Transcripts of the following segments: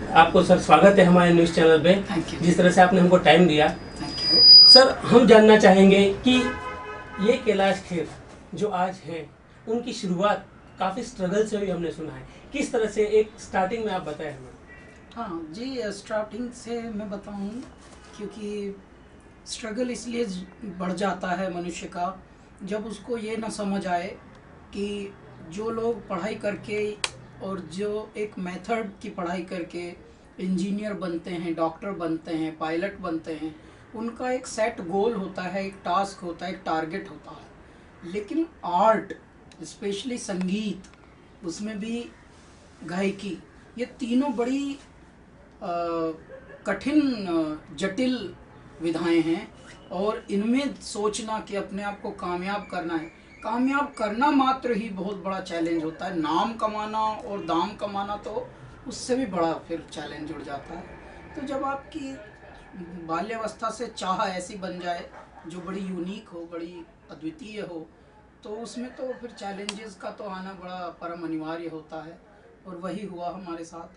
आपको सर स्वागत है हमारे न्यूज़ चैनल पे। Thank you. जिस तरह से आपने हमको टाइम दिया, थैंक यू। सर हम जानना चाहेंगे कि ये कैलाश खेर जो आज हैं, उनकी शुरुआत काफ़ी स्ट्रगल से हुई, हमने सुना है। किस तरह से एक स्टार्टिंग में आप बताएं हमें। हाँ जी, स्टार्टिंग से मैं बताऊँ, क्योंकि स्ट्रगल इसलिए बढ़ जाता है मनुष्य का जब उसको ये ना समझ आए कि जो लोग पढ़ाई करके और जो एक मेथड की पढ़ाई करके इंजीनियर बनते हैं, डॉक्टर बनते हैं, पायलट बनते हैं, उनका एक सेट गोल होता है, एक टास्क होता है, एक टारगेट होता है। लेकिन आर्ट, स्पेशली संगीत, उसमें भी गायकी, ये तीनों बड़ी कठिन जटिल विधाएं हैं। और इनमें सोचना कि अपने आप को कामयाब करना है, कामयाब करना मात्र ही बहुत बड़ा चैलेंज होता है। नाम कमाना और दाम कमाना तो उससे भी बड़ा फिर चैलेंज जुड़ जाता है। तो जब आपकी बाल्यावस्था से चाह ऐसी बन जाए जो बड़ी यूनिक हो, बड़ी अद्वितीय हो, तो उसमें तो फिर चैलेंजेस का तो आना बड़ा परम अनिवार्य होता है। और वही हुआ हमारे साथ,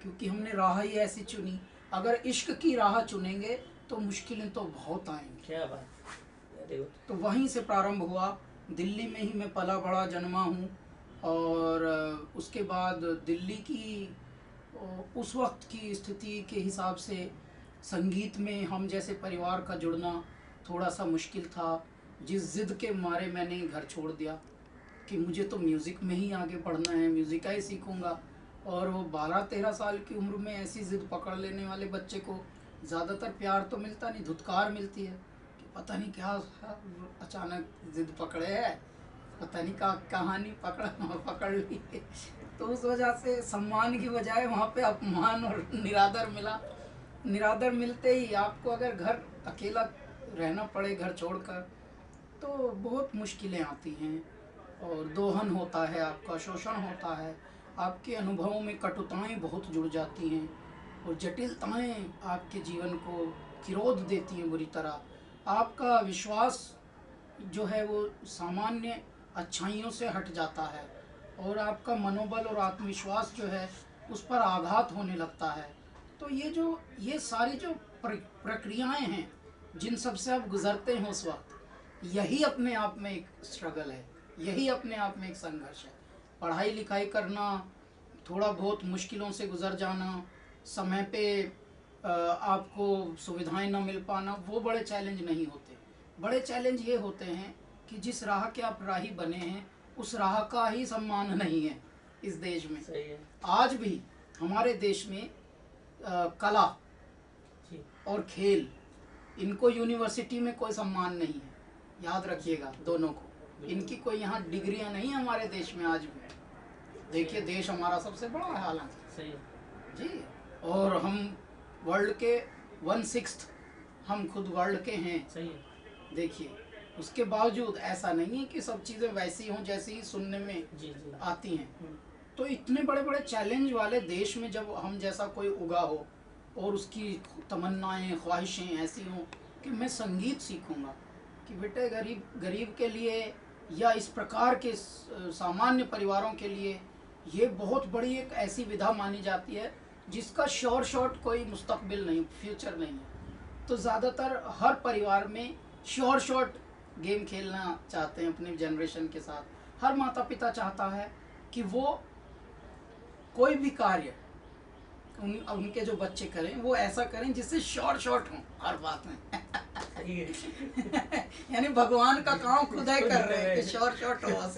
क्योंकि हमने राह ही ऐसी चुनी। अगर इश्क की राह चुनेंगे तो मुश्किलें तो बहुत आएंगी। क्या बात। तो वहीं से प्रारंभ हुआ। दिल्ली में ही मैं पला बड़ा जन्मा हूँ। और उसके बाद दिल्ली की उस वक्त की स्थिति के हिसाब से संगीत में हम जैसे परिवार का जुड़ना थोड़ा सा मुश्किल था। जिस ज़िद के मारे मैंने घर छोड़ दिया कि मुझे तो म्यूज़िक में ही आगे पढ़ना है, म्यूज़िक ही सीखूंगा। और वो 12-13 साल की उम्र में ऐसी ज़िद पकड़ लेने वाले बच्चे को ज़्यादातर प्यार तो मिलता नहीं, धुतकार मिलती है कि पता नहीं क्या अचानक ज़िद पकड़े है, पता नहीं क्या कहानी पकड़ ली। तो उस वजह से सम्मान की बजाय वहाँ पे अपमान और निरादर मिला। निरादर मिलते ही आपको अगर घर अकेला रहना पड़े घर छोड़कर, तो बहुत मुश्किलें आती हैं। और दोहन होता है, आपका शोषण होता है, आपके अनुभवों में कटुताएं बहुत जुड़ जाती हैं और जटिलताएं आपके जीवन को किरोध देती हैं बुरी तरह। आपका विश्वास जो है वो सामान्य अच्छाइयों से हट जाता है और आपका मनोबल और आत्मविश्वास जो है उस पर आघात होने लगता है। तो ये सारी जो प्रक्रियाएं हैं जिन सब से आप गुजरते हैं उस वक्त, यही अपने आप में एक स्ट्रगल है, यही अपने आप में एक संघर्ष है। पढ़ाई लिखाई करना, थोड़ा बहुत मुश्किलों से गुजर जाना, समय पे आपको सुविधाएं न मिल पाना, वो बड़े चैलेंज नहीं होते। बड़े चैलेंज ये होते हैं कि जिस राह के आप राही बने हैं उस राह का ही सम्मान नहीं है इस देश में। सही है। आज भी हमारे देश में कला और खेल, इनको यूनिवर्सिटी में कोई सम्मान नहीं है, याद रखिएगा दोनों को। इनकी कोई यहाँ डिग्रियां नहीं है हमारे देश में आज भी। देखिए देश हमारा सबसे बड़ा है हालांकि, सही है जी, और हम वर्ल्ड के 1/6 हम खुद वर्ल्ड के हैं। सही है। देखिए उसके बावजूद ऐसा नहीं है कि सब चीज़ें वैसी हों जैसी ही सुनने में जी आती हैं। तो इतने बड़े बड़े चैलेंज वाले देश में जब हम जैसा कोई उगा हो और उसकी तमन्नाएं ख्वाहिशें ऐसी हों कि मैं संगीत सीखूंगा, कि बेटे गरीब के लिए या इस प्रकार के सामान्य परिवारों के लिए ये बहुत बड़ी एक ऐसी विधा मानी जाती है जिसका शॉर्ट कोई मुस्तकबिल नहीं, फ्यूचर नहीं है। तो ज़्यादातर हर परिवार में शॉर्ट गेम खेलना चाहते हैं अपने जनरेशन के साथ। हर माता पिता चाहता है कि वो कोई भी कार्य उनके जो बच्चे करें वो ऐसा करें जिससे शॉर्ट हों हर बात में। यानी भगवान का काम खुद ही कर रहे हैं कि शॉर्ट हो बस।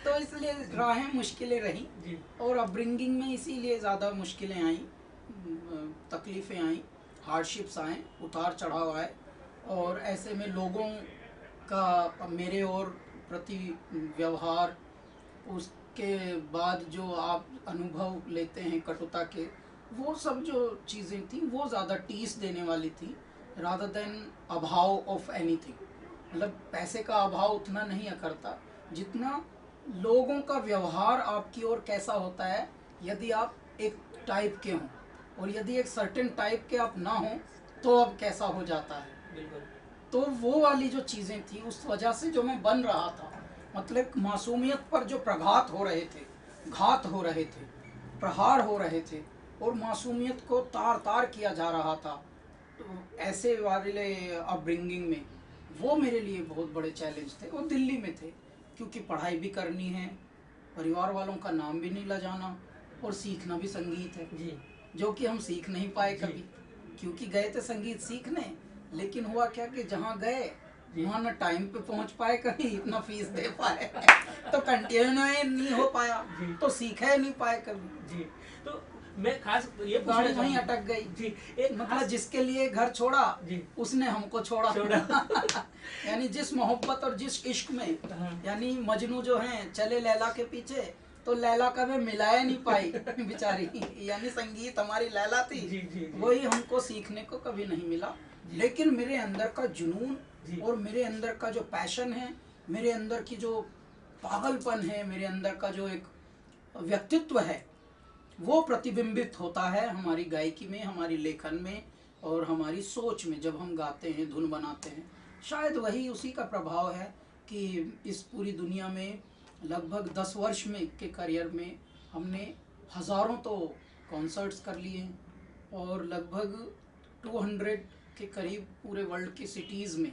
तो इसलिए राहें मुश्किलें रही और अपब्रिंगिंग में इसीलिए ज़्यादा मुश्किलें आई, तकलीफ़ें आई, हार्डशिप्स आए, उतार चढ़ाव आए। और ऐसे में लोगों का मेरे और प्रति व्यवहार, उसके बाद जो आप अनुभव लेते हैं कटुता के, वो सब जो चीज़ें थी वो ज़्यादा टीस देने वाली थी रादर देन अभाव ऑफ एनीथिंग। मतलब पैसे का अभाव उतना नहीं करता जितना लोगों का व्यवहार आपकी ओर कैसा होता है। यदि आप एक टाइप के हों और यदि एक सर्टेन टाइप के आप ना हों तो अब कैसा हो जाता है। बिल्कुल। तो वो वाली जो चीज़ें थी उस वजह से जो मैं बन रहा था, मतलब मासूमियत पर जो प्रघात हो रहे थे, घात हो रहे थे, प्रहार हो रहे थे, और मासूमियत को तार तार किया जा रहा था। तो ऐसे वाले अपब्रिंगिंग में वो मेरे लिए बहुत बड़े चैलेंज थे। वो दिल्ली में थे क्योंकि पढ़ाई भी करनी है, परिवार वालों का नाम भी नहीं ला जाना, और सीखना भी संगीत है जी जो कि हम सीख नहीं पाए जी। कभी, क्योंकि गए थे संगीत सीखने, लेकिन हुआ क्या कि जहाँ गए जी। वहाँ ना टाइम पे पहुँच पाए, कभी इतना फीस दे पाए तो कंटिन्यू नहीं हो पाया, जी। तो सीखा ही नहीं पाए कभी, जी। तो मैं खास ये पूछना गाड़ी वहीं चाहूंगा। अटक गई। जी। एक मतलब खास जिसके लिए घर छोड़ा जी उसने हमको छोड़ा छोड़ा। यानी जिस मोहब्बत और जिस इश्क में, हाँ। यानी मजनू जो है चले लैला के पीछे, तो लैला कभी मिलाया नहीं पाई बेचारी, यानी संगीत हमारी लैला थी, जी जी जी। वही हमको सीखने को कभी नहीं मिला। लेकिन मेरे अंदर का जी। जुनून और मेरे अंदर का जो पैशन है, मेरे अंदर की जो पागलपन है, मेरे अंदर का जो एक व्यक्तित्व है, वो प्रतिबिंबित होता है हमारी गायकी में, हमारी लेखन में और हमारी सोच में। जब हम गाते हैं, धुन बनाते हैं, शायद वही उसी का प्रभाव है कि इस पूरी दुनिया में लगभग 10 वर्ष में के करियर में हमने हज़ारों तो कॉन्सर्ट्स कर लिए हैं और लगभग 200 के करीब पूरे वर्ल्ड की सिटीज़ में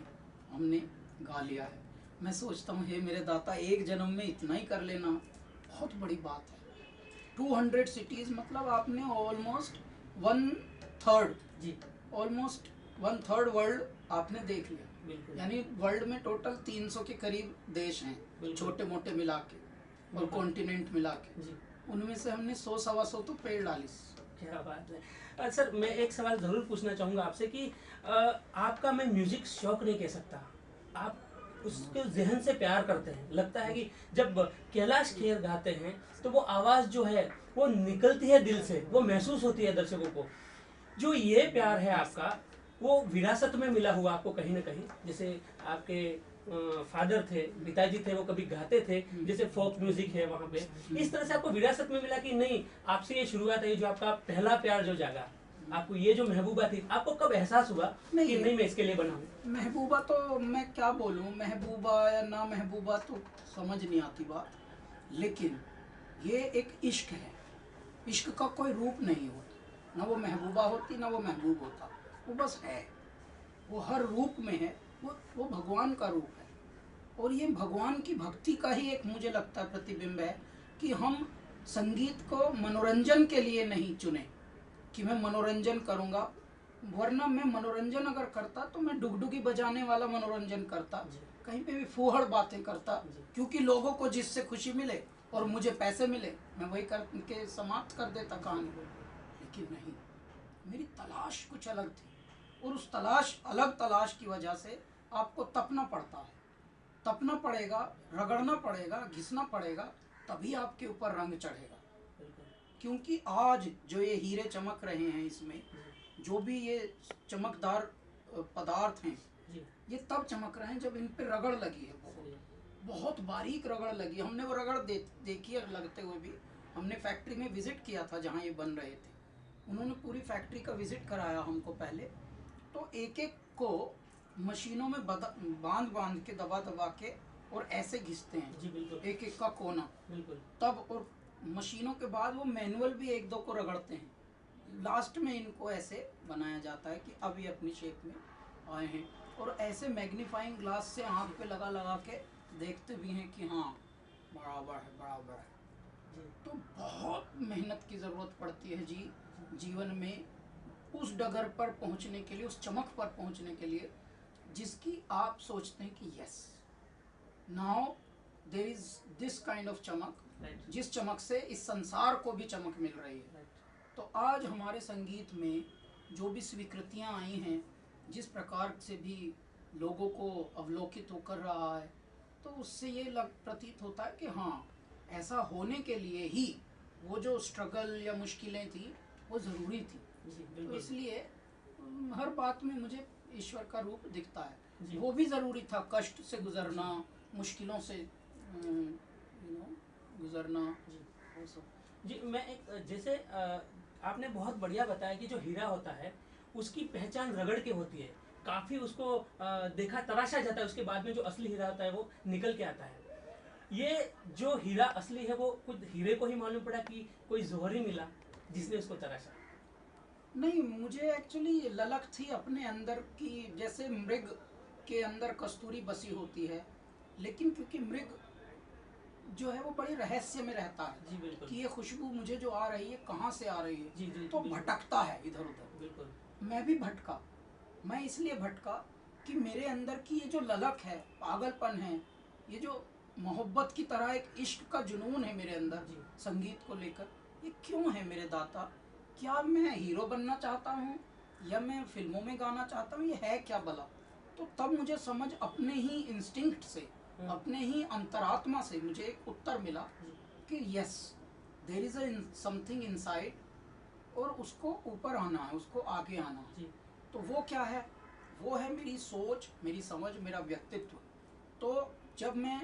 हमने गा लिया है। मैं सोचता हूँ, हे मेरे दाता, एक जन्म में इतना ही कर लेना बहुत बड़ी बात है। 200 सिटीज़ मतलब आपने ऑलमोस्ट 1/3 जी ऑलमोस्ट 1/3 वर्ल्ड आपने देख लिया। बिल्कुल। यानी वर्ल्ड में टोटल 300 के करीब देश हैं, बिल्कुल। छोटे मोटे मिला के और बिल्कुल। कॉन्टिनेंट मिला के, जी उनमें से हमने 100-125 तो पेड़ डाली। क्या बात है। सर मैं एक सवाल ज़रूर पूछना चाहूँगा आपसे कि आपका मैं म्यूजिक शौक नहीं कह सकता, आप उसके जहन से प्यार करते हैं। लगता है कि जब कैलाश खेर गाते हैं तो वो आवाज़ जो है वो निकलती है दिल से, वो महसूस होती है दर्शकों को। जो ये प्यार है आपका, वो विरासत में मिला हुआ आपको कहीं ना कहीं। जैसे आपके फादर थे, पिताजी थे, वो कभी गाते थे, जैसे फोक म्यूजिक है वहाँ पे, इस तरह से आपको विरासत में मिला कि नहीं आपसे ये शुरुआत है, जो आपका पहला प्यार जो जागा, आपको ये जो महबूबा थी, आपको कब एहसास हुआ कि नहीं मैं इसके लिए बना हूँ? महबूबा तो मैं क्या बोलूँ, महबूबा या ना महबूबा तो समझ नहीं आती बात, लेकिन ये एक इश्क है। इश्क का कोई रूप नहीं होता, ना वो महबूबा होती ना वो महबूब होता, वो बस है, वो हर रूप में है, वो भगवान का रूप है। और ये भगवान की भक्ति का ही एक मुझे लगता है प्रतिबिंब है कि हम संगीत को मनोरंजन के लिए नहीं चुने कि मैं मनोरंजन करूँगा, वरना मैं मनोरंजन अगर करता तो मैं डुगडुगी बजाने वाला मनोरंजन करता, कहीं पे भी फूहड़ बातें करता, क्योंकि लोगों को जिससे खुशी मिले और मुझे पैसे मिले, मैं वही करके समाप्त कर देता कहानी को। लेकिन नहीं, मेरी तलाश कुछ अलग थी, और उस अलग तलाश की वजह से आपको तपना पड़ता है, तपना पड़ेगा, रगड़ना पड़ेगा, घिसना पड़ेगा, तभी आपके ऊपर रंग चढ़ेगा। क्योंकि आज जो ये हीरे चमक रहे हैं, इसमें जो भी ये चमकदार पदार्थ हैं, ये तब चमक रहे हैं जब इन पे रगड़ लगी है, बहुत बारीक रगड़ लगी। हमने वो रगड़ देखी है लगते हुए भी। हमने फैक्ट्री में विजिट किया था जहाँ ये बन रहे थे, उन्होंने पूरी फैक्ट्री का विजिट कराया हमको पहले, तो एक एक को मशीनों में बांध के दबा के और ऐसे घिसते हैं जी बिल्कुल, एक एक का कोना, बिल्कुल। तब और मशीनों के बाद वो मैनुअल भी एक दो को रगड़ते हैं, लास्ट में इनको ऐसे बनाया जाता है कि अब ये अपनी शेप में आए हैं। और ऐसे मैग्नीफाइंग ग्लास से आँख पे लगा के देखते भी हैं कि हाँ बराबर है, बराबर है। तो बहुत मेहनत की ज़रूरत पड़ती है जी जीवन में, उस डगर पर पहुंचने के लिए, उस चमक पर पहुंचने के लिए जिसकी आप सोचते हैं कि yes now there is this kind of चमक, जिस चमक से इस संसार को भी चमक मिल रही है। तो आज हमारे संगीत में जो भी स्वीकृतियां आई हैं, जिस प्रकार से भी लोगों को अवलोकित होकर रहा है, तो उससे ये प्रतीत होता है कि हाँ ऐसा होने के लिए ही वो जो स्ट्रगल या मुश्किलें थी वो ज़रूरी थी। तो इसलिए हर बात में मुझे ईश्वर का रूप दिखता है। वो भी ज़रूरी था, कष्ट से गुजरना, मुश्किलों से गुजरना। जी मैं एक जैसे आपने बहुत बढ़िया बताया कि जो हीरा होता है उसकी पहचान रगड़ के होती है, काफ़ी उसको देखा तराशा जाता है, उसके बाद में जो असली हीरा होता है वो निकल के आता है। ये जो हीरा असली है वो खुद हीरे को ही मालूम पड़ा कि कोई जौहरी मिला, जिसने उसको तराशा? नहीं, मुझे एक्चुअली ललक थी अपने अंदर की, जैसे मृग के अंदर कस्तूरी बसी होती है, लेकिन क्योंकि मृग जो है वो बड़ी रहस्य में रहता है जी बिल्कुल। कि ये खुशबू मुझे जो आ रही है कहाँ से आ रही है, जी जी तो बिल्कुल। भटकता है इधर उधर। बिल्कुल। मैं भी भटका। मैं इसलिए भटका कि मेरे अंदर की ये जो ललक है, पागलपन है, ये जो मोहब्बत की तरह एक इश्क का जुनून है मेरे अंदर जी। संगीत को लेकर, ये क्यों है मेरे दाता? क्या मैं हीरो बनना चाहता हूँ या मैं फिल्मों में गाना चाहता हूँ, ये है क्या भला? तो तब मुझे समझ अपने ही इंस्टिंक्ट से, अपने ही अंतरात्मा से मुझे एक उत्तर मिला कि yes, there is a something inside, और उसको ऊपर आना है, उसको आगे आना है। जी। तो वो क्या है? वो है मेरी सोच, मेरी समझ, मेरा व्यक्तित्व। तो जब मैं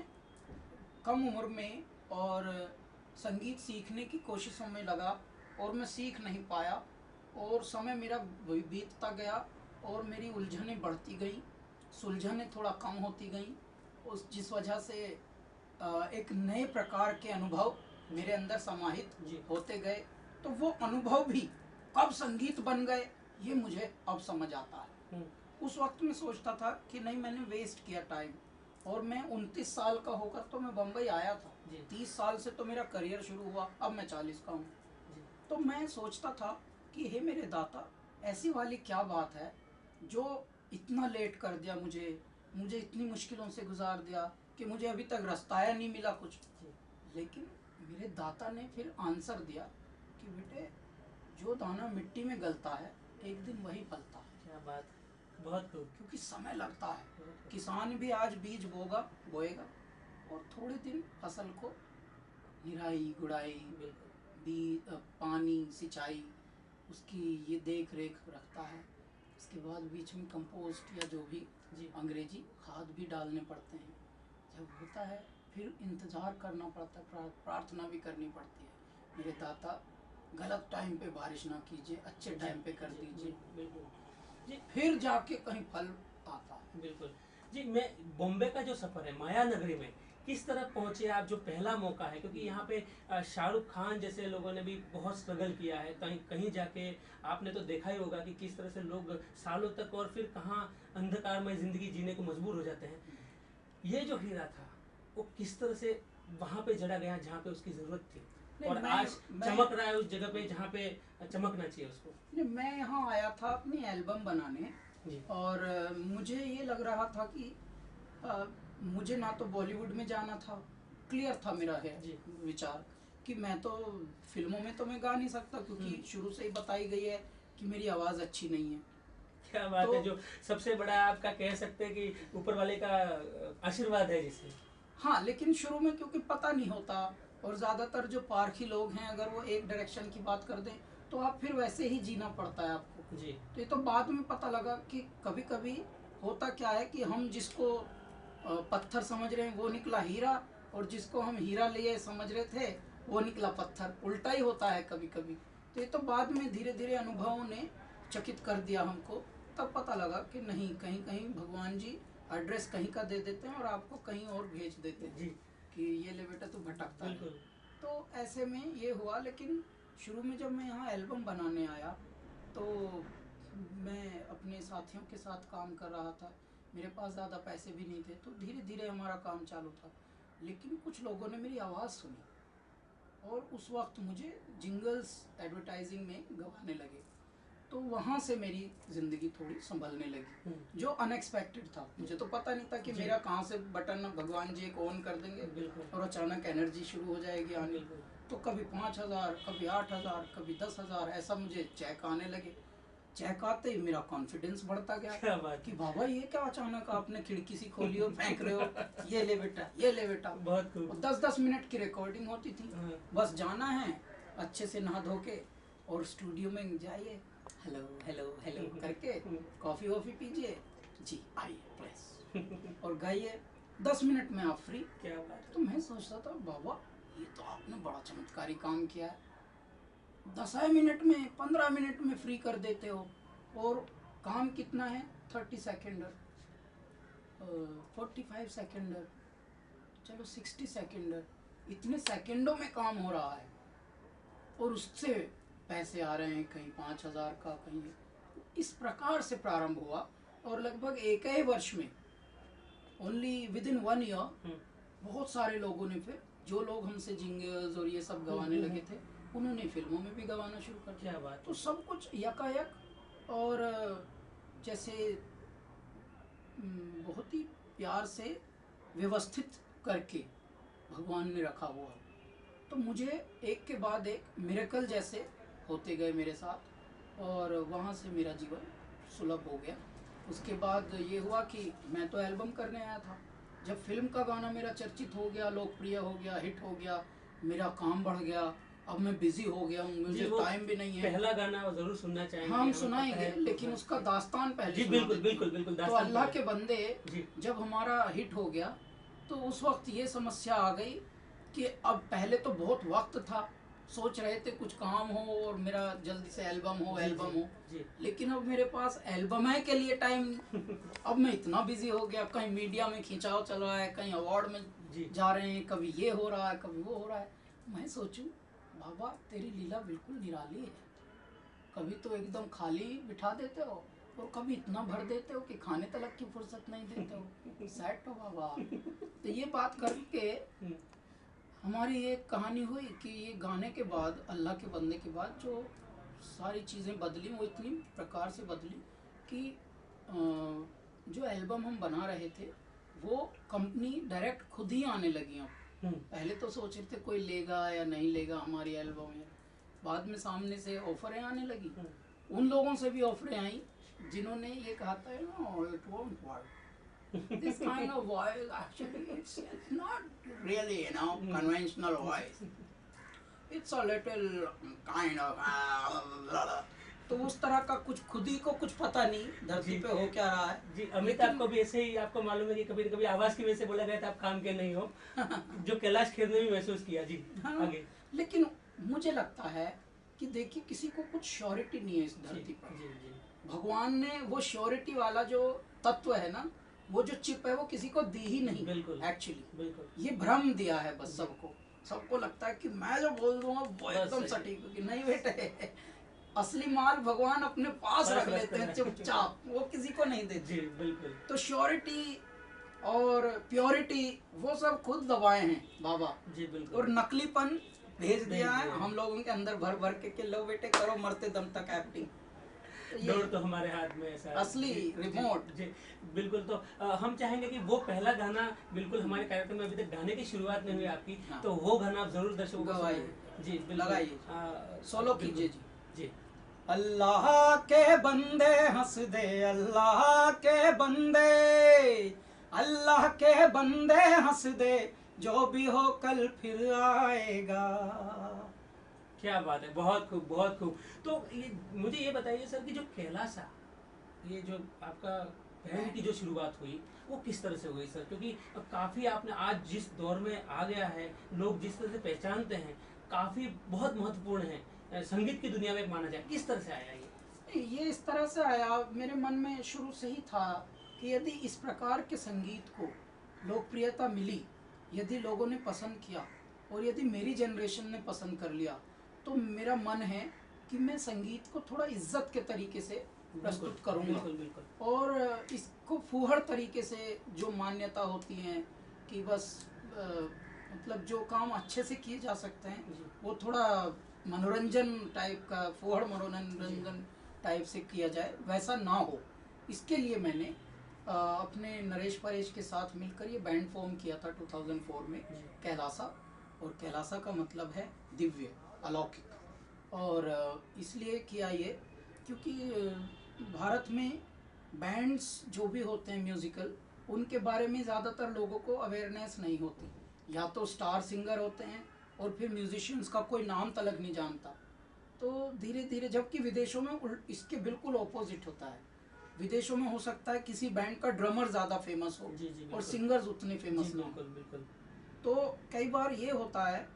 कम उम्र में और संगीत सीखने की कोशिशों में लगा और मैं सीख नहीं पाया, और समय मेरा बीतता गया और मेरी उलझनें बढ़ती गई, सुलझनें थोड़ा कम होती गई, उस जिस वजह से एक नए प्रकार के अनुभव मेरे अंदर समाहित जी। होते गए। तो वो अनुभव भी कब संगीत बन गए, ये मुझे अब समझ आता है। उस वक्त में सोचता था कि नहीं, मैंने वेस्ट किया टाइम, और मैं 29 साल का होकर तो मैं बम्बई आया था। जी। 30 साल से तो मेरा करियर शुरू हुआ, अब मैं 40 का हूँ। जी। तो मैं सोचता था कि हे मेरे दाता, ऐसी वाली क्या बात है जो इतना लेट कर दिया मुझे इतनी मुश्किलों से गुजार दिया कि मुझे अभी तक रास्ताया नहीं मिला कुछ। जी। लेकिन मेरे दाता ने फिर आंसर दिया कि बेटे, जो दाना मिट्टी में गलता है एक दिन वही फलता है। क्या बात, बहुत खूब। क्योंकि समय लगता है, बहुत खूब। किसान भी आज बीज बोएगा और थोड़े दिन फसल को निराई गुड़ाई, बिल्कुल। बीज, पानी, सिंचाई, उसकी ये देख रेख रखता है। इसके बाद बीच में कंपोस्ट या जो भी जी। अंग्रेजी खाद भी डालने पड़ते हैं। जब होता है फिर इंतज़ार करना पड़ता है, प्रार्थना भी करनी पड़ती है, मेरे दाता गलत टाइम पे बारिश ना कीजिए, अच्छे टाइम पे कर जी, दीजिए, बिल्कुल। जी। फिर जाके कहीं फल आता है। बिल्कुल। जी, मैं बॉम्बे का जो सफ़र है, माया नगरी में किस तरह पहुँचे आप, जो पहला मौका है, क्योंकि यहाँ पे शाहरुख खान जैसे लोगों ने भी बहुत स्ट्रगल किया है, कहीं कहीं जाके आपने तो देखा ही होगा कि किस तरह से लोग सालों तक और फिर कहाँ अंधकारमय ज़िंदगी जीने को मजबूर हो जाते हैं। ये जो हीरा था, वो किस तरह से वहाँ पे जड़ा गया जहाँ पे उसकी ज़रूरत थी, नहीं, और आज चमक रहा है उस जगह पे जहाँ पे चमकना चाहिए उसको? नहीं, मैं यहाँ आया था अपनी एल्बम बनाने, जी। और मुझे ये लग रहा था कि अ, मुझे ना तो बॉलीवुड में जाना था, क्लियर था मेरा है जी। विचार कि मैं तो फिल्मों में तो मैं गा नहीं सकता, क्योंकि शुरू से ही बताई गई है कि मेरी आवाज़ अच्छी नहीं है। क्या बात तो है, जो सबसे बड़ा आपका कह सकते हैं कि ऊपर वाले का आशीर्वाद है जिससे। हाँ, लेकिन शुरू में क्योंकि पता नहीं होता, और ज़्यादातर जो पारखी लोग हैं अगर वो एक डायरेक्शन की बात कर दें तो आप फिर वैसे ही जीना पड़ता है आपको। जी। तो ये तो बाद में पता लगा कि कभी कभी होता क्या है कि हम जिसको पत्थर समझ रहे हैं वो निकला हीरा, और जिसको हम हीरा लिए समझ रहे थे वो निकला पत्थर। उल्टा ही होता है कभी कभी। तो ये तो बाद में धीरे धीरे अनुभवों ने चकित कर दिया हमको। तब पता लगा कि नहीं, कहीं कहीं भगवान जी एड्रेस कहीं का दे देते हैं और आपको कहीं और भेज देते हैं जी। कि ये ले बेटा, तू भटकता है। बिल्कुल। तो ऐसे में ये हुआ। लेकिन शुरू में जब मैं यहाँ एल्बम बनाने आया तो मैं अपने साथियों के साथ काम कर रहा था, मेरे पास ज़्यादा पैसे भी नहीं थे, तो धीरे धीरे हमारा काम चालू था। लेकिन कुछ लोगों ने मेरी आवाज़ सुनी और उस वक्त मुझे जिंगल्स एडवर्टाइजिंग में गवाने लगे। तो वहाँ से मेरी ज़िंदगी थोड़ी संभलने लगी, जो अनएक्सपेक्टेड था। मुझे तो पता नहीं था कि मेरा कहाँ से बटन भगवान जी एक ऑन कर देंगे और अचानक एनर्जी शुरू हो जाएगी आने। तो कभी 5,000, कभी 8,000, कभी 10,000, ऐसा मुझे चेक आने लगे। चेक आते ही मेरा कॉन्फिडेंस बढ़ता गया। क्या बात कि बाबा ये क्या अचानक आपने खिड़की सी खोली हो, फेंक रहे हो, ये ले बेटा, ये ले बेटा। बहुत खूब। 10-10 मिनट की रिकॉर्डिंग होती थी। बस जाना है, अच्छे से नहा धो के, और स्टूडियो में जाइए, हेलो हेलो हेलो करके कॉफ़ी वॉफ़ी पीजिए, जी आइए प्लीज, और गाइए, 10 मिनट में आप फ्री। क्या बात है। तो मैं सोचता था बाबा ये तो आपने बड़ा चमत्कारी काम किया है, 10 मिनट में, 15 मिनट में फ्री कर देते हो। और काम कितना है? 30 सेकेंड, 45 सेकेंड, चलो 60 सेकेंड, इतने सेकेंडों में काम हो रहा है। और उससे पैसे आ रहे हैं, कहीं 5,000 का, कहीं इस प्रकार से प्रारंभ हुआ। और लगभग एक ही वर्ष में, ओनली विद इन 1 ईयर, बहुत सारे लोगों ने, फिर जो लोग हमसे जिंगल्स और ये सब गवाने लगे थे, उन्होंने फिल्मों में भी गवाना शुरू कर दिया। क्या बात। तो सब कुछ यकायक, और जैसे बहुत ही प्यार से व्यवस्थित करके भगवान ने रखा हुआ। तो मुझे एक के बाद एक मिरेकल जैसे होते गए मेरे साथ, और वहाँ से मेरा जीवन सुलभ हो गया। उसके बाद ये हुआ कि मैं तो एल्बम करने आया था, जब फिल्म का गाना मेरा चर्चित हो गया, लोकप्रिय हो गया, हिट हो गया, मेरा काम बढ़ गया, अब मैं बिजी हो गया हूँ, मुझे टाइम भी नहीं है। पहला गाना वो जरूर सुनना चाहेंगे। हम सुनाएंगे, लेकिन उसका दास्तान पहले जी बिल्कुल बिल्कुल बिल्कुल। तो अल्लाह के बंदे, जब हमारा हिट हो गया तो उस वक्त ये समस्या आ गई कि अब पहले तो बहुत वक्त था, सोच रहे थे कुछ काम हो और मेरा जल्दी से एल्बम हो, लेकिन अब मेरे पास एल्बम है के लिए टाइम नहीं। अब मैं इतना बिजी हो गया, कहीं मीडिया में खिंचाव चल रहा है, कहीं अवार्ड में जा रहे हैं, कभी ये हो रहा है, कभी वो हो रहा है। मैं सोचूं, बाबा तेरी लीला बिल्कुल निराली है, कभी तो एकदम खाली बिठा देते हो और कभी इतना भर देते हो कि खाने तलक की फुर्सत नहीं देते हो। सैड हो बाबा। तो ये बात करके हमारी एक कहानी हुई कि ये गाने के बाद, अल्लाह के बंदे के बाद, जो सारी चीज़ें बदली, वो इतनी प्रकार से बदली कि जो एल्बम हम बना रहे थे वो कंपनी डायरेक्ट खुद ही आने लगी। अब पहले तो सोच रहे थे कोई लेगा या नहीं लेगा हमारी एल्बम है, बाद में सामने से ऑफरें आने लगी। उन लोगों से भी ऑफरें आई जिन्होंने ये कहा था, no it won't work, this kind of voice actually it's not really, you know, conventional voice, it's a little kind of तो उस तरह का कुछ खुद ही को कुछ पता नहीं धरती पे हो क्या रहा है। जी अमित, आपको भी ऐसे ही आपको मालूम है कि कभी कभी आवाज की वजह से बोला गया था आप काम के नहीं हो, जो कैलाश खेर ने भी महसूस किया। जी हाँ, आगे। लेकिन मुझे लगता है कि देखिए किसी को कुछ श्योरिटी नहीं है इस धरती पर। भगवान ने वो श्योरिटी वाला जो तत्व है ना, वो जो चिप है, वो किसी को दी ही नहीं। बिल्कुल एक्चुअली बिल्कुल ये भ्रम दिया है बस सबको लगता है कि मैं जो बोल दूंगा वो एकदम सटीक होगी। नहीं बेटे, असली माल भगवान अपने पास रख लेते हैं चुपचाप, वो किसी को नहीं देते। बिल्कुल। तो श्योरिटी और प्योरिटी वो सब खुद दबाए हैं बाबा। जी बिल्कुल। और नकलीपन भेज दिया है हम लोगों के अंदर भर भर के लो बेटे करो मरते दम तक एक्टिंग। डोर तो हमारे हाथ में ऐसा असली रिमोट। जी बिल्कुल। तो हम चाहेंगे कि वो पहला गाना, बिल्कुल हमारे कार्यक्रम में अभी तक गाने की शुरुआत नहीं हुई आपकी, तो वो गाना आप जरूर दर्शकों को गवाइए। जी लगाइए, सोलो कीजिए। जी जी। अल्लाह के बंदे हंस दे, अल्लाह के बंदे, अल्लाह के बंदे हंस दे, जो भी हो कल फिर आएगा। क्या बात है, बहुत खूब बहुत खूब। तो ये मुझे ये बताइए सर कि जो कैलासा, ये जो आपका बैंड की जो शुरुआत हुई वो किस तरह से हुई सर? क्योंकि काफ़ी आपने आज जिस दौर में आ गया है, लोग जिस तरह से पहचानते हैं, काफ़ी बहुत महत्वपूर्ण है संगीत की दुनिया में माना जाए, किस तरह से आया ये? इस तरह से आया, मेरे मन में शुरू से ही था कि यदि इस प्रकार के संगीत को लोकप्रियता मिली, यदि लोगों ने पसंद किया और यदि मेरी जनरेशन ने पसंद कर लिया, तो मेरा मन है कि मैं संगीत को थोड़ा इज्जत के तरीके से प्रस्तुत करूँगा और इसको फूहड़ तरीके से जो मान्यता होती है कि बस मतलब जो काम अच्छे से किए जा सकते हैं वो थोड़ा मनोरंजन टाइप का, फूहड़ मनोरंजन टाइप से किया जाए, वैसा ना हो। इसके लिए मैंने अपने नरेश परेश के साथ मिलकर ये बैंड फॉर्म किया था 2004 में, कैलासा। और कैलासा का मतलब है दिव्य, अलौकिक। और इसलिए किया ये क्योंकि भारत में बैंड्स जो भी होते हैं म्यूज़िकल, उनके बारे में ज़्यादातर लोगों को अवेयरनेस नहीं होती। या तो स्टार सिंगर होते हैं और फिर म्यूजिशियंस का कोई नाम तलक नहीं जानता। तो धीरे धीरे, जबकि विदेशों में इसके बिल्कुल ऑपोजिट होता है। विदेशों में हो सकता है किसी बैंड का ड्रमर ज़्यादा फेमस हो और सिंगर्स उतने फेमस ना हो। तो कई बार ये होता है।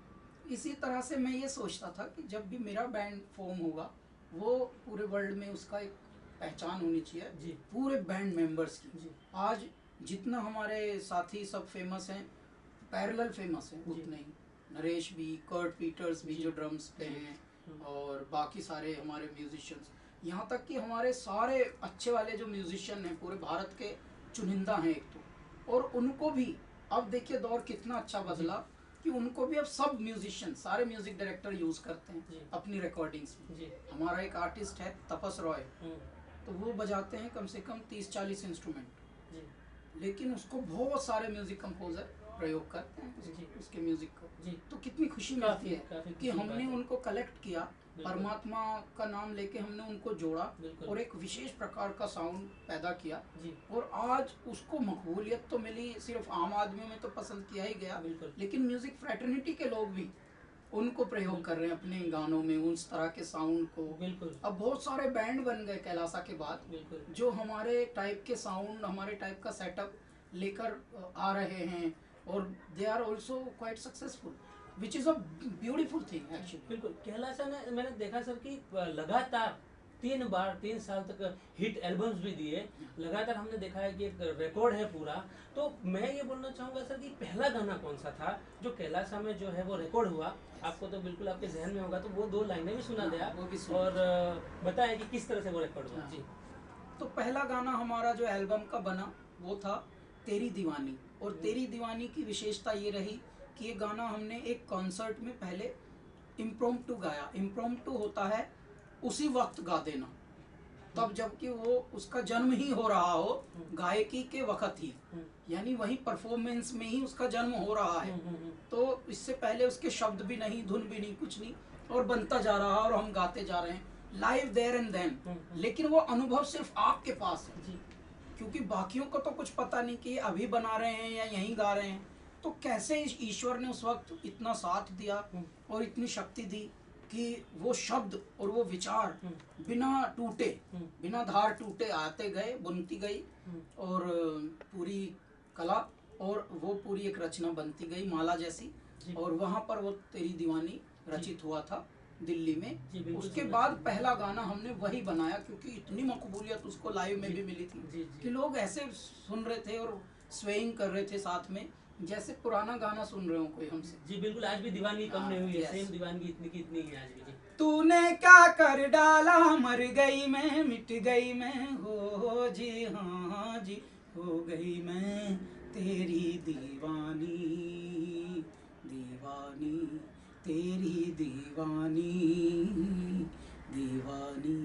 इसी तरह से मैं ये सोचता था कि जब भी मेरा बैंड फॉर्म होगा वो पूरे वर्ल्ड में उसका एक पहचान होनी चाहिए, पूरे बैंड मेंबर्स की। आज जितना हमारे साथी सब फेमस हैं, पैरेलल फेमस हैं, उतने ही नरेश भी, कर्ट पीटर्स भी जो ड्रम्स पे हैं, और बाकी सारे हमारे म्यूजिशियंस, यहाँ तक कि हमारे सारे अच्छे वाले जो म्यूजिशियन हैं पूरे भारत के चुनिंदा हैं एक तो, और उनको भी अब देखिए दौर कितना अच्छा बदला कि उनको भी अब सब म्यूजिशियन, सारे म्यूजिक डायरेक्टर यूज करते हैं अपनी रिकॉर्डिंग्स में। हमारा एक आर्टिस्ट है तपस रॉय, तो वो बजाते हैं कम से कम 30-40 इंस्ट्रूमेंट, लेकिन उसको बहुत सारे म्यूजिक कंपोजर प्रयोग करते हैं उसके म्यूजिक को। तो कितनी खुशी मिलती है कि हमने उनको कलेक्ट किया, परमात्मा का नाम लेके हमने उनको जोड़ा और एक विशेष प्रकार का साउंड पैदा किया, और आज उसको मकबूलियत तो मिली, सिर्फ आम आदमियों में तो पसंद किया ही गया, लेकिन म्यूजिक फ्रेटर्निटी के लोग भी उनको प्रयोग कर रहे हैं अपने गानों में, उस तरह के साउंड को। अब बहुत सारे बैंड बन गए कैलासा के बाद जो हमारे टाइप के साउंड, हमारे टाइप का सेटअप लेकर आ रहे हैं, और they are also quite successful, which is a beautiful thing actually. बिल्कुल, कैलासा ने, मैंने देखा सर कि लगातार 3 साल तक हिट एल्बम्स भी दिए, लगातार हमने देखा है कि एक रिकॉर्ड है पूरा। तो मैं ये बोलना चाहूँगा सर कि पहला गाना कौन सा था जो कैलासा में जो है वो रिकॉर्ड हुआ? आपको तो बिल्कुल आपके जहन में होगा, तो वो 2 लाइनें भी सुना दे आप, और बताएं कि किस तरह से वो रिकॉर्ड हुआ। जी, तो पहला गाना हमारा जो एल्बम का बना वो था तेरी दीवानी, और तेरी दीवानी की विशेषता ये रही कि ये गाना हमने एक कॉन्सर्ट में पहले इम्प्रोम्प्टू गाया। इम्प्रोम्प्टू होता है उसी वक्त गा देना, तब जबकि वो उसका जन्म ही हो रहा हो गायकी के वक्त ही, यानी वही परफॉर्मेंस में ही उसका जन्म हो रहा है। तो इससे पहले उसके शब्द भी नहीं, धुन भी नहीं, कुछ नहीं, और बनता जा रहा है और हम गाते जा रहे हैं लाइव देयर एंड देन। लेकिन वो अनुभव सिर्फ आपके पास है, क्योंकि बाकियों को तो कुछ पता नहीं कि अभी बना रहे हैं या यहीं गा रहे हैं। तो कैसे ईश्वर ने उस वक्त इतना साथ दिया और इतनी शक्ति दी कि वो शब्द और वो विचार बिना टूटे, बिना धार टूटे आते गए, बुनती गई, और पूरी कला, और वो पूरी एक रचना बनती गई माला जैसी। और वहाँ पर वो तेरी दीवानी रचित हुआ था दिल्ली में। उसके बाद पहला गाना हमने वही बनाया, क्योंकि इतनी मकबूलियत उसको लाइव में भी मिली थी कि लोग ऐसे सुन रहे थे और स्वेइंग कर रहे थे साथ में, जैसे पुराना गाना सुन रहे हो कोई हमसे। जी बिल्कुल, आज भी दीवानी कम नहीं हुई है, सेम दीवानगी इतनी की इतनी है आज भी। तूने क्या कर डाला, मर गई मैं, मिट गई मैं, हो जी, हाँ जी, हो गई मैं तेरी दीवानी, दीवानी तेरी दीवानी, दीवानी।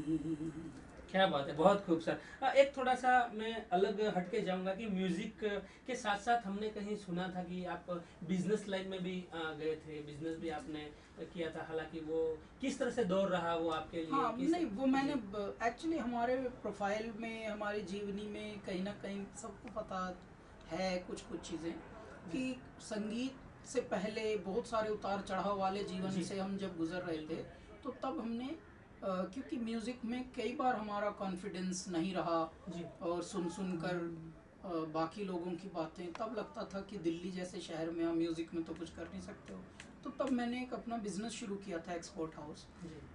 क्या बात है, बहुत खूब सर। एक थोड़ा सा मैं अलग हटके जाऊंगा कि म्यूजिक के साथ साथ हमने कहीं सुना था कि आप बिजनेस लाइन में भी गए थे, बिजनेस भी आपने किया था, हालांकि वो किस तरह से दौर रहा वो आपके लिए? हाँ, नहीं, वो मैंने एक्चुअली हमारे प्रोफाइल में, हमारी जीवनी में कहीं ना कहीं सबको पता है कुछ चीज़ें कि संगीत से पहले बहुत सारे उतार चढ़ाव वाले जीवन से हम जब गुजर रहे थे, तो तब हमने क्योंकि म्यूज़िक में कई बार हमारा कॉन्फिडेंस नहीं रहा, और सुन कर बाकी लोगों की बातें, तब लगता था कि दिल्ली जैसे शहर में आप म्यूज़िक में तो कुछ कर नहीं सकते हो। तो तब मैंने एक अपना बिजनेस शुरू किया था, एक्सपोर्ट हाउस,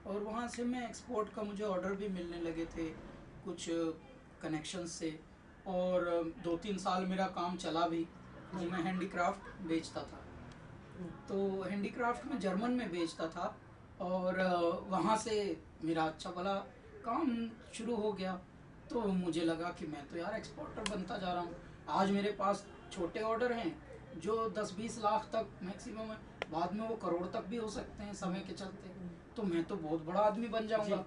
और वहाँ से मैं एक्सपोर्ट का मुझे ऑर्डर भी मिलने लगे थे कुछ कनेक्शन से, और 2-3 साल मेरा काम चला भी। तो मैं हैंडीक्राफ्ट बेचता था, तो हैंडीक्राफ्ट में जर्मन में बेचता था, और वहाँ से मेरा अच्छा भला काम शुरू हो गया। तो मुझे लगा कि मैं तो यार एक्सपोर्टर बनता जा रहा हूँ। आज मेरे पास छोटे ऑर्डर हैं जो 10-20 लाख तक मैक्सिमम है, बाद में वो करोड़ तक भी हो सकते हैं समय के चलते। तो मैं तो बहुत बड़ा आदमी बन जाऊंगा,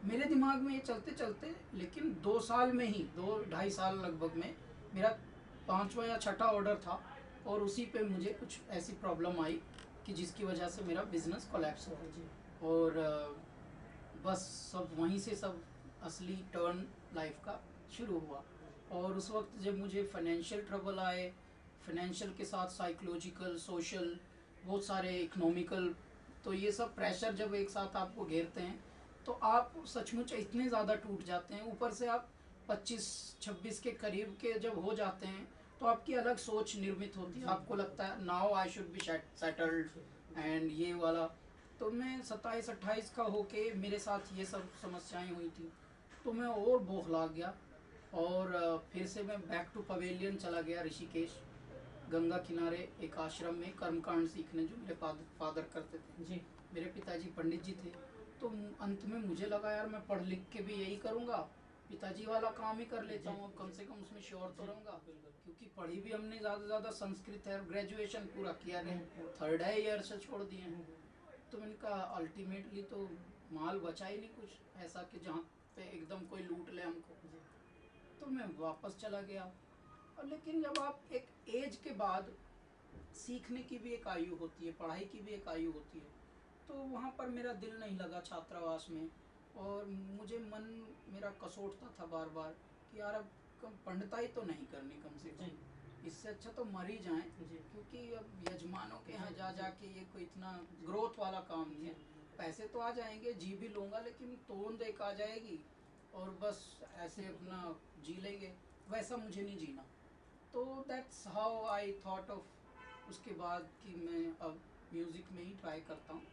मेरे दिमाग में ये चलते चलते, लेकिन 2 साल में ही, 2-2.5 साल लगभग में मेरा 5वां या 6ठा ऑर्डर था, और उसी पे मुझे कुछ ऐसी प्रॉब्लम आई कि जिसकी वजह से मेरा बिजनेस कोलैप्स हुआ, और बस सब वहीं से सब असली टर्न लाइफ का शुरू हुआ। और उस वक्त जब मुझे फाइनेंशियल ट्रबल आए, फाइनेंशियल के साथ साइकोलॉजिकल, सोशल, बहुत सारे इकोनॉमिकल, तो ये सब प्रेशर जब एक साथ आपको घेरते हैं तो आप सचमुच इतने ज़्यादा टूट जाते हैं। ऊपर से आप 25-26 के करीब के जब हो जाते हैं तो आपकी अलग सोच निर्मित होती है, आपको लगता है now I should be settled and ये वाला। तो मैं 27-28 का होके मेरे साथ ये सब समस्याएं हुई थी, तो मैं और बौखला गया, और फिर से मैं बैक टू पवेलियन चला गया, ऋषिकेश गंगा किनारे एक आश्रम में कर्मकांड सीखने, जो मेरे फादर करते थे। जी, मेरे पिताजी पंडित जी थे, तो अंत में मुझे लगा यार मैं पढ़ लिख के भी यही करूँगा, पिताजी वाला काम ही कर लेता हूँ, कम से कम उसमें श्योर तो रहूँगा। क्योंकि पढ़ी भी हमने ज़्यादा से ज़्यादा संस्कृत है, ग्रेजुएशन पूरा किया नहीं, थर्ड ईयर से छोड़ दिए हैं। तो मैंने कहा अल्टीमेटली तो माल बचा ही नहीं कुछ ऐसा कि जहाँ पे एकदम कोई लूट ले हमको। तो मैं वापस चला गया। और लेकिन जब आप एक एज के बाद सीखने की भी एक आयु होती है, पढ़ाई की भी एक आयु होती है, तो वहाँ पर मेरा दिल नहीं लगा छात्रावास में। और मुझे मन मेरा कसोटता था बार बार कि यार अब पंडिताई तो नहीं करनी कम से कम, इससे अच्छा तो मर ही जाएं। क्योंकि अब यजमानों के यहाँ जा जा के ये कोई इतना ग्रोथ वाला काम नहीं है। पैसे तो आ जाएंगे, जी भी लूँगा, लेकिन तोंद एक आ जाएगी और बस ऐसे अपना जी लेंगे, वैसा मुझे नहीं जीना। तो that's how I thought of उसके बाद कि मैं अब म्यूज़िक में ही ट्राई करता हूँ।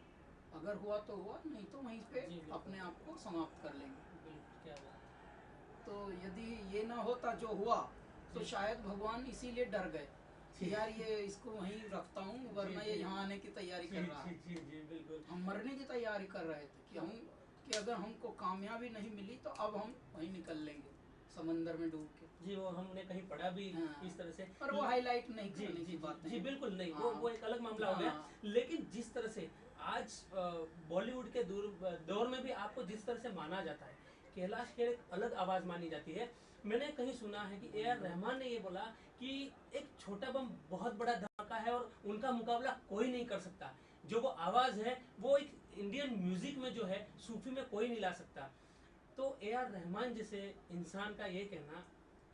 अगर हुआ तो हुआ, नहीं तो वहीं पे अपने आप को समाप्त कर लेंगे। क्या बात। तो यदि ये ना होता जो हुआ, तो शायद भगवान इसीलिए डर गए कि यार ये इसको वहीं रखता हूँ, वरना ये यहाँ आने की तैयारी कर रहा है। बिल्कुल। हम मरने की तैयारी कर रहे थे कि अगर हमको कामयाबी नहीं मिली तो अब हम वहीं निकल लेंगे समंदर में डूब के। जी, वो हमने कहीं पढ़ा भी इस तरह से, पर वो हाईलाइट नहीं करने की बात है। जी बिल्कुल नहीं, वो एक अलग मामला हो गया। लेकिन जिस तरह से आज बॉलीवुड के दौर में भी आपको जिस तरह से माना जाता है, कैलाश खेर एक अलग आवाज मानी जाती है। मैंने कहीं सुना है कि ए आर रहमान ने ये बोला कि एक छोटा बम बहुत बड़ा धमाका है और उनका मुकाबला कोई नहीं कर सकता। जो वो आवाज है वो एक इंडियन म्यूजिक में जो है सूफी में कोई नहीं ला सकता। तो ए आर रहमान जैसे इंसान का ये कहना,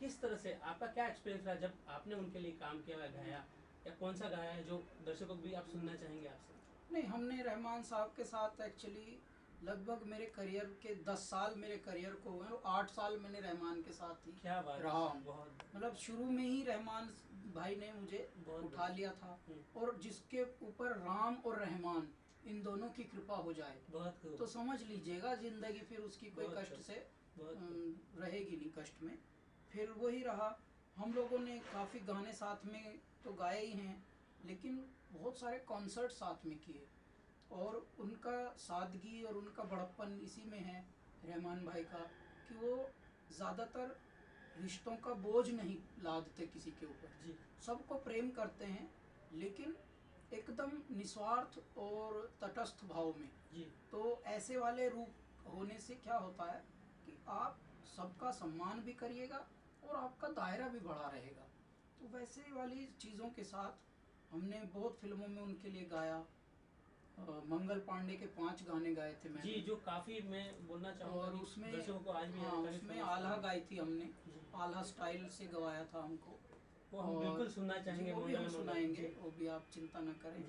किस तरह से आपका क्या एक्सपीरियंस रहा जब आपने उनके लिए काम किया या गाया, या कौन सा गाया है जो दर्शकों को भी आप सुनना चाहेंगे आपसे? नहीं, हमने रहमान साहब के साथ एक्चुअली लगभग मेरे करियर के 10 साल मेरे करियर को हुए, 8 साल मैंने रहमान के साथ ही क्या बात रहा हूँ। मतलब शुरू में ही रहमान भाई ने मुझे उठा लिया था। और जिसके ऊपर राम और रहमान इन दोनों की कृपा हो जाए तो समझ लीजिएगा जिंदगी फिर उसकी कोई कष्ट से रहेगी नहीं, कष्ट में फिर वही रहा। हम लोगों ने काफ़ी गाने साथ में तो गाए ही हैं, लेकिन बहुत सारे कॉन्सर्ट साथ में किए। और उनका सादगी और उनका बड़प्पन इसी में है रहमान भाई का, कि वो ज़्यादातर रिश्तों का बोझ नहीं लादते किसी के ऊपर, सबको प्रेम करते हैं, लेकिन एकदम निस्वार्थ और तटस्थ भाव में। तो ऐसे वाले रूप होने से क्या होता है कि आप सबका सम्मान भी करिएगा और आपका दायरा भी बड़ा रहेगा। तो वैसे वाली चीज़ों के साथ हमने बहुत फिल्मों में उनके लिए गाया। मंगल पांडे के 5 गाने गाए थे मैंने, जी, जो काफ़ी मैं बोलना चाहूँगा। और उसमें को आज भी उसमें आल्हा गाई थी हमने, आल्हा स्टाइल से गवाया था हमको। वो हम बिल्कुल सुनना चाहेंगे, वो भी हम सुनाएंगे, वो भी आप चिंता न करें।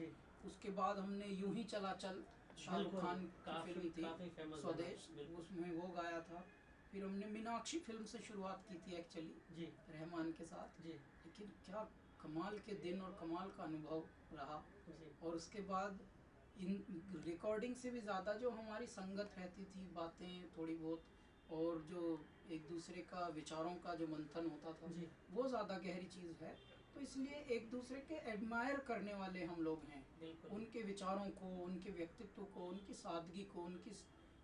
उसके बाद हमने यूं ही चला चल, शाहरुख खान की फिल्म थी स्वदेश, उसमें वो गाया था। फिर हमने मीनाक्षी फिल्म से शुरुआत की थी एक्चुअली रहमान के साथ। लेकिन क्या कमाल के दिन और कमाल का अनुभव रहा। और उसके बाद इन रिकॉर्डिंग से भी ज़्यादा जो हमारी संगत रहती थी, बातें थोड़ी बहुत, और जो एक दूसरे का विचारों का जो मंथन होता था, वो ज़्यादा गहरी चीज़ है। तो इसलिए एक दूसरे के एडमायर करने वाले हम लोग हैं, उनके विचारों को, उनके व्यक्तित्व को, उनकी सादगी को, उनकी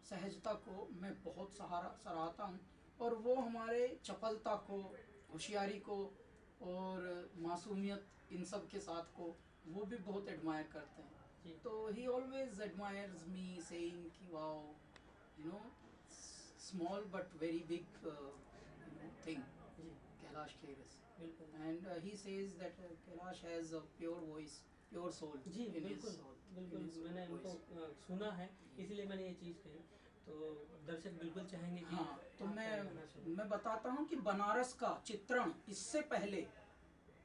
सहजता को मैं बहुत सराहता हूँ। और वो हमारे चपलता को, होशियारी को और मासूमियत इन सब के साथ को वो भी बहुत एडमायर करते हैं। तो he always admires me saying कि wow, you know, small but very big thing Kailash Kher is. And he says that Kailash has a pure voice, pure soul. जी बिल्कुल, मैंने उनको सुना है, इसलिए मैंने ये चीज़ कही। तो दर्शक बिल्कुल चाहेंगे कि तो मैं बताता हूँ कि बनारस का चित्रण इससे पहले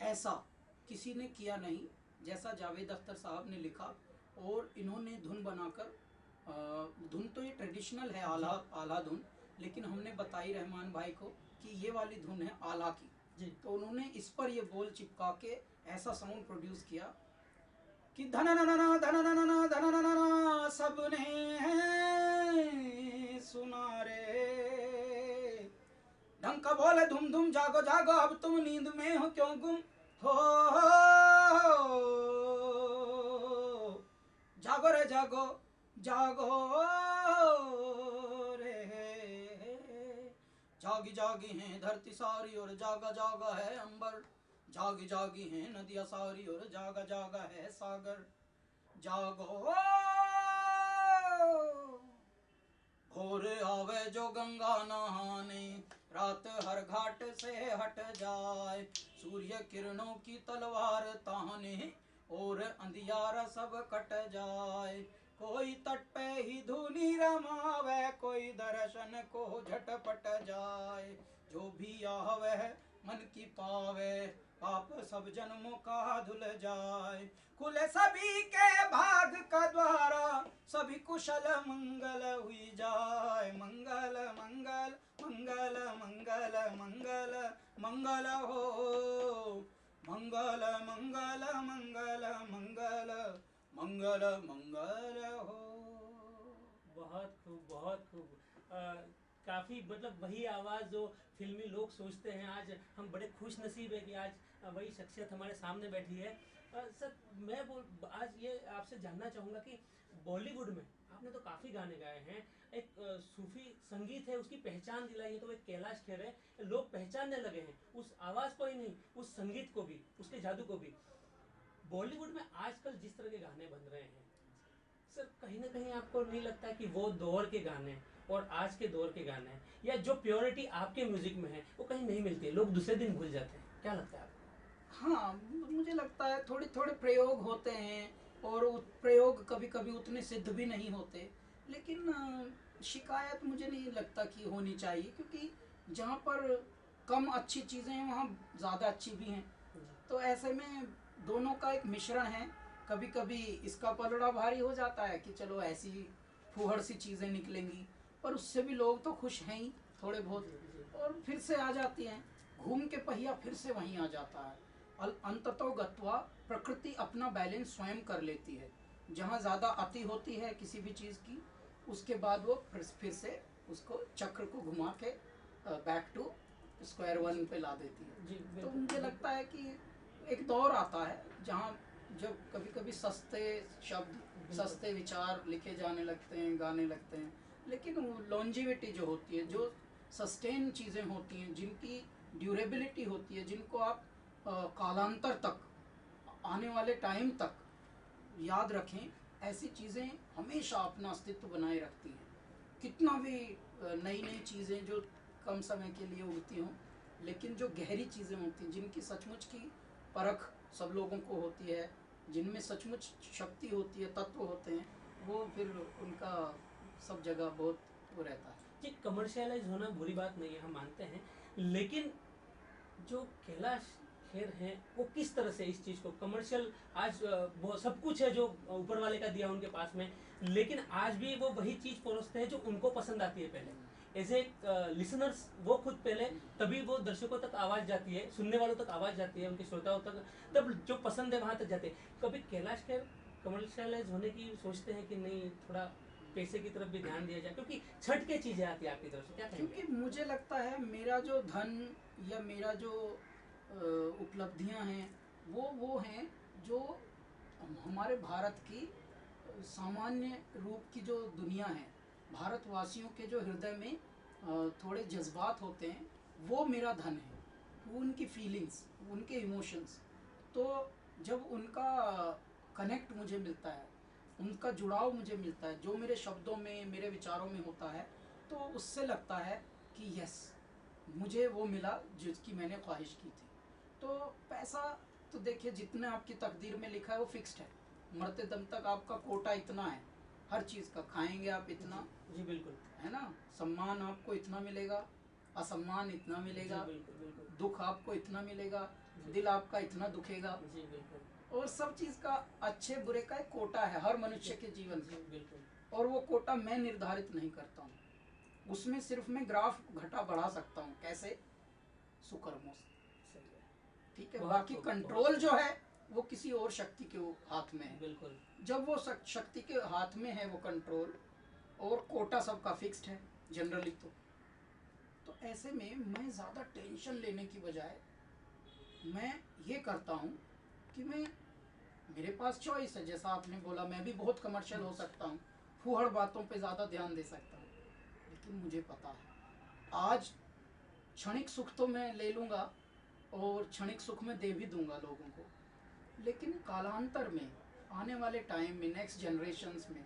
ऐसा किसी ने किया नहीं जैसा जावेद अख्तर साहब ने लिखा। और इन्होंने धुन बनाकर, धुन तो ये ट्रेडिशनल है, आला धुन, लेकिन हमने बताई रहमान भाई को कि ये वाली धुन है आला की। तो उन्होंने इस पर ये बोल चिपका के ऐसा साउंड प्रोड्यूस किया कि धनननना धनननना धनननना सबने सुना रे, ढंग का बोले धुम धुम जागो जागो अब तुम नींद में हो क्यों गुम हो, जागो रे जागो जागो रे जागी जागी हैं धरती सारी और जागा जागा है अंबर, जागी जागी हैं नदियाँ सारी और जागा जागा है सागर। जागो भोर आवे जो गंगा नहाने, रात हर घाट से हट जाए, सूर्य किरणों की तलवार ताने और अंधियारा सब कट जाए। कोई तट पे ही धूनी रमावे, कोई दर्शन को झटपट जाए, जो भी आवे मन की पावे, पाप सब जन्मों का धुल जाए। खुले सभी के भाग का द्वारा, सभी कुशल मंगल हुई जाए। मंगल मंगल मंगल मंगल मंगल मंगल हो, मंगल मंगल मंगल मंगल मंगल मंगल हो। बहुत खूब, बहुत खूब। काफ़ी मतलब वही आवाज़ जो फिल्मी लोग सोचते हैं। आज हम बड़े खुश नसीब है कि आज वही शख्सियत हमारे सामने बैठी है। सर मैं आज ये आपसे जानना चाहूँगा कि बॉलीवुड में आपने तो काफ़ी गाने गाए हैं, एक सूफी संगीत है उसकी पहचान दिलाई है तो एक कैलाश खेर है, लोग पहचानने लगे हैं उस आवाज़ को ही नहीं, उस संगीत को भी, उसके जादू को भी। बॉलीवुड में आजकल जिस तरह के गाने बन रहे हैं सर, कहीं ना कहीं आपको नहीं लगता कि वो दौर के गाने और आज के दौर के गाने या जो प्योरिटी आपके म्यूजिक में है वो कहीं नहीं मिलती है, लोग दूसरे दिन भूल जाते हैं, क्या लगता है आपको? हाँ, मुझे लगता है थोड़े थोड़े प्रयोग होते हैं और प्रयोग कभी कभी उतने सिद्ध भी नहीं होते, लेकिन शिकायत मुझे नहीं लगता कि होनी चाहिए, क्योंकि जहाँ पर कम अच्छी चीज़ें हैं वहाँ ज़्यादा अच्छी भी हैं। तो ऐसे में दोनों का एक मिश्रण है। कभी कभी इसका पलड़ा भारी हो जाता है कि चलो ऐसी फूहड़ सी चीज़ें निकलेंगी, पर उससे भी लोग तो खुश हैं ही थोड़े बहुत, और फिर से आ जाती हैं, घूम के पहिया फिर से वहीं आ जाता है। अंततो गत्वा प्रकृति अपना बैलेंस स्वयं कर लेती है। जहाँ ज़्यादा अति होती है किसी भी चीज़ की, उसके बाद वो फिर से उसको चक्र को घुमा के बैक टू स्क्वायर वन पे ला देती है। तो मुझे लगता है कि एक दौर आता है जहाँ जब कभी कभी सस्ते शब्द, सस्ते विचार लिखे जाने लगते हैं, गाने लगते हैं, लेकिन लॉन्जिविटी जो होती है, जो सस्टेन चीज़ें होती हैं, जिनकी ड्यूरेबिलिटी होती है, जिनको आप कालांतर तक, आने वाले टाइम तक याद रखें, ऐसी चीज़ें हमेशा अपना अस्तित्व बनाए रखती हैं। कितना भी नई नई चीज़ें जो कम समय के लिए उगती हों, लेकिन जो गहरी चीज़ें होती हैं, जिनकी सचमुच की परख सब लोगों को होती है, जिनमें सचमुच शक्ति होती है, तत्व होते हैं, वो फिर उनका सब जगह बहुत वो रहता है। जी, कमर्शियलाइज होना बुरी बात नहीं है, हम मानते हैं, लेकिन जो कैलाश खेर हैं वो किस तरह से इस चीज़ को कमर्शियल, आज वो सब कुछ है जो ऊपर वाले का दिया उनके पास में, लेकिन आज भी वो वही चीज़ परोसते हैं जो उनको पसंद आती है। पहले एज ए लिसनर्स वो खुद पहले, तभी वो दर्शकों तक आवाज़ जाती है, सुनने वालों तक आवाज़ जाती है, उनके श्रोताओं तक, तब जो पसंद है वहाँ तक जाते हैं। कभी कैलाश खेर कमर्शियलाइज होने की सोचते हैं कि नहीं, थोड़ा पैसे की तरफ भी ध्यान दिया जाए, क्योंकि छट के चीज़ें आती है आपकी तरफ से, क्या कहेंगे? क्योंकि मुझे लगता है मेरा जो धन या मेरा जो उपलब्धियां हैं, वो हैं जो हमारे भारत की सामान्य रूप की जो दुनिया है, भारतवासियों के जो हृदय में थोड़े जज्बात होते हैं, वो मेरा धन है। वो उनकी फीलिंग्स, उनके इमोशंस। तो जब उनका कनेक्ट मुझे मिलता है, उनका जुड़ाव मुझे मिलता है, जो मेरे शब्दों में, मेरे विचारों में होता है, तो उससे लगता है कि यस, मुझे वो मिला जिसकी मैंने ख्वाहिश की थी। तो पैसा तो देखिए, जितना आपकी तकदीर में लिखा है वो फिक्स्ड है। मरते दम तक आपका कोटा इतना है, हर चीज़ का। खाएंगे आप इतना, जी बिल्कुल, है ना, सम्मान आपको इतना मिलेगा, असम्मान इतना मिलेगा, बिल्कुल बिल्कुल, दुख आपको इतना मिलेगा, दिल आपका इतना दुखेगा, जी बिल्कुल, और सब चीज़ का, अच्छे बुरे का एक कोटा है हर मनुष्य के जीवन जी का। बिल्कुल, और वो कोटा मैं निर्धारित नहीं करता हूँ, उसमें सिर्फ मैं ग्राफ घटा बढ़ा सकता हूँ। कैसे? सुकर्मों से। सही है, ठीक है, बहुत बाकी खूब, कंट्रोल बहुत जो है वो किसी और शक्ति के हाथ में है। बिल्कुल, जब वो शक्ति के हाथ में है वो कंट्रोल, और कोटा सबका फिक्स्ड है जनरली। तो ऐसे में मैं ज़्यादा टेंशन लेने की बजाय मैं ये करता हूँ कि मैं, मेरे पास चॉइस है। जैसा आपने बोला, मैं भी बहुत कमर्शियल हो सकता हूँ, फूहड़ बातों पे ज़्यादा ध्यान दे सकता हूँ, लेकिन मुझे पता है आज क्षणिक सुख तो मैं ले लूँगा और क्षणिक सुख में दे भी दूंगा लोगों को, लेकिन कालांतर में आने वाले टाइम में नेक्स्ट जनरेशन्स में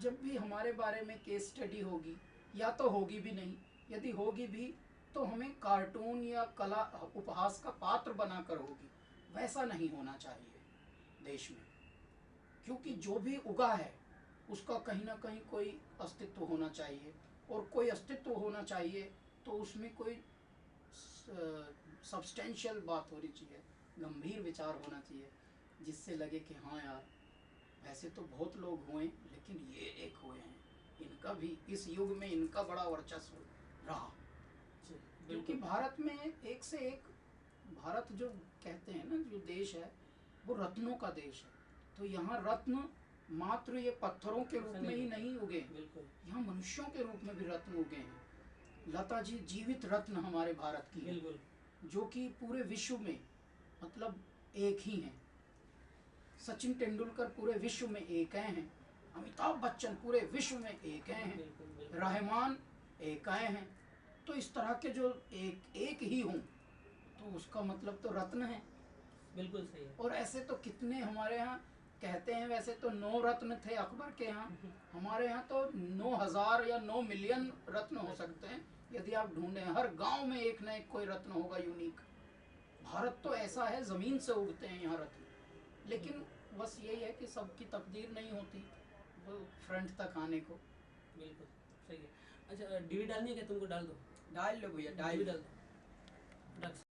जब भी हमारे बारे में केस स्टडी होगी, या तो होगी भी नहीं, यदि होगी भी तो हमें कार्टून या कला उपहास का पात्र बनाकर होगी। वैसा नहीं होना चाहिए देश में, क्योंकि जो भी उगा है उसका कहीं ना कहीं कोई अस्तित्व होना चाहिए, और कोई अस्तित्व होना चाहिए तो उसमें कोई सब्सटेंशियल बात होनी चाहिए, गंभीर विचार होना चाहिए, जिससे लगे कि हाँ यार वैसे तो बहुत लोग हुए लेकिन ये एक हुए हैं, इनका भी इस युग में इनका बड़ा वर्चस्व रहा। क्योंकि भारत में एक से एक, भारत जो कहते हैं ना जो देश है वो रत्नों का देश है, तो यहाँ रत्न मात्र ये पत्थरों के रूप में ही नहीं उगे, यहाँ मनुष्यों के रूप में भी रत्न उगे हैं। लता जी जीवित रत्न हमारे भारत की है, जो कि पूरे विश्व में मतलब एक ही हैं। सचिन तेंदुलकर पूरे विश्व में एक हैं, अमिताभ बच्चन पूरे विश्व में एक हैं, रहमान एक हैं। तो इस तरह के जो एक ही हों तो उसका मतलब तो रत्न है। बिल्कुल सही है। और ऐसे तो कितने हमारे यहाँ कहते हैं, वैसे तो 9 रत्न थे अकबर के यहाँ, हमारे यहाँ तो 9,000 या 9 मिलियन रत्न हो सकते हैं यदि आप ढूंढें। हर गांव में एक न एक कोई रत्न होगा यूनिक। भारत तो ऐसा है, ज़मीन से उगते हैं यहाँ रत्न, लेकिन बस यही है कि सबकी तकदीर नहीं होती वो फ्रंट तक आने को। बिल्कुल सही है। अच्छा डीवी डालनी है क्या तुमको? डाल दो। डाल लो भैया, डाल डाल दो।